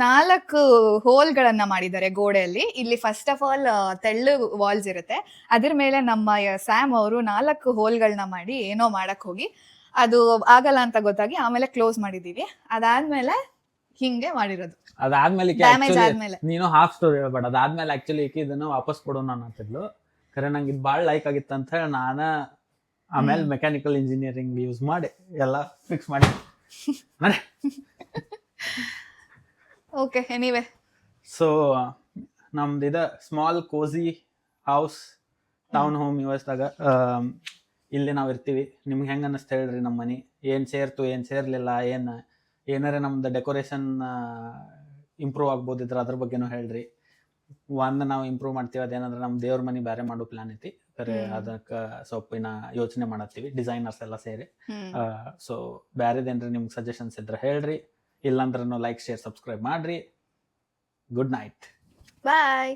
4 ಹೋಲ್ಗಳನ್ನ ಮಾಡಿದ್ದಾರೆ ಗೋಡೆಯಲ್ಲಿ. ಇಲ್ಲಿ ಫಸ್ಟ್ ಆಫ್ ಆಲ್ ತೆಳ್ಳು ವಾಲ್ಸ್ ಇರುತ್ತೆ, ಅದ್ರ ಮೇಲೆ ನಮ್ಮ ಸ್ಯಾಮ್ ಅವರು 4 ಹೋಲ್ಗಳನ್ನ ಮಾಡಿ ಏನೋ ಮಾಡಕ್ ಹೋಗಿ ಅದು ಆಗಲ್ಲ ಅಂತ ಗೊತ್ತಾಗಿ ಆಮೇಲೆ ಕ್ಲೋಸ್ ಮಾಡಿದೀವಿ. ಅದಾದ್ಮೇಲೆ ಹಿಂಗೆ ಮಾಡಿರೋದು ಅದಾದ್ಮೇಲೆ ಡ್ಯಾಮೇಜ್ ಆದ್ಮೇಲೆ. ನೀನು ಹಾಫ್ ಸ್ಟೋರಿ ಹೇಳ್ಬೇಡ. ಅದಾದ್ಮೇಲೆ ಆಕ್ಚುಲಿ ಈಕಿ ಇದನ್ನ ವಾಪಸ್ ಕೊಡೋಣ ಅನ್ನತ್ತಿದ್ಲು, ಖರೆ ನಂಗೆ ಇದು ಭಾಳ ಲೈಕ್ ಆಗಿತ್ತು ಅಂತ ಹೇಳಿ ನಾನ ಆಮೇಲೆ ಮೆಕ್ಯಾನಿಕಲ್ ಇಂಜಿನಿಯರಿಂಗ್ ಯೂಸ್ ಮಾಡಿ ಎಲ್ಲ ಫಿಕ್ಸ್ ಮಾಡಿ ನೋಡಿ. ಓಕೆ ಎನಿವೆ, ಸೊ ನಮ್ದು ಇದು ಸ್ಮಾಲ್ ಕೋಸಿ ಹೌಸ್ ಟೌನ್ ಹೋಮ್ ದಾಗ ಇಲ್ಲಿ ನಾವು ಇರ್ತೀವಿ. ನಿಮ್ಗೆ ಹೆಂಗೆ ಅನ್ನಿಸ್ತಾ ಹೇಳ್ರಿ ನಮ್ಮ ಮನೆ, ಏನು ಸೇರ್ತು ಏನು ಸೇರ್ಲಿಲ್ಲ, ಏನಾರ ನಮ್ದು ಡೆಕೋರೇಷನ್ ಇಂಪ್ರೂವ್ ಆಗ್ಬೋದಿದ್ರೆ ಅದ್ರ ಬಗ್ಗೆನೂ ಹೇಳ್ರಿ. ನಾವು ಇಂಪ್ರೂವ್ ಮಾಡ್ತೀವಿ, ಅದೇನಂದ್ರೆ ನಮ್ಮ ದೇವ್ರ ಮನೆ ಬೇರೆ ಮಾಡೋ ಪ್ಲಾನ್ ಐತಿ, ಖರೆ ಅದಕ್ಕೆ ಸ್ವಲ್ಪ ಯೋಚನೆ ಮಾಡತ್ತೀವಿ ಡಿಸೈನರ್ಸ್ ಎಲ್ಲ ಸೇರಿ. ಸೊ ಬೇರೆದೇನ್ರಿ ನಿಮ್ಗೆ ಸಜೆಷನ್ಸ್ ಇದ್ರೆ ಹೇಳ್ರಿ, ಇಲ್ಲಾಂದ್ರೂ ಲೈಕ್ ಶೇರ್ ಸಬ್ಸ್ಕ್ರೈಬ್ ಮಾಡ್ರಿ. ಗುಡ್ ನೈಟ್, ಬಾಯ್.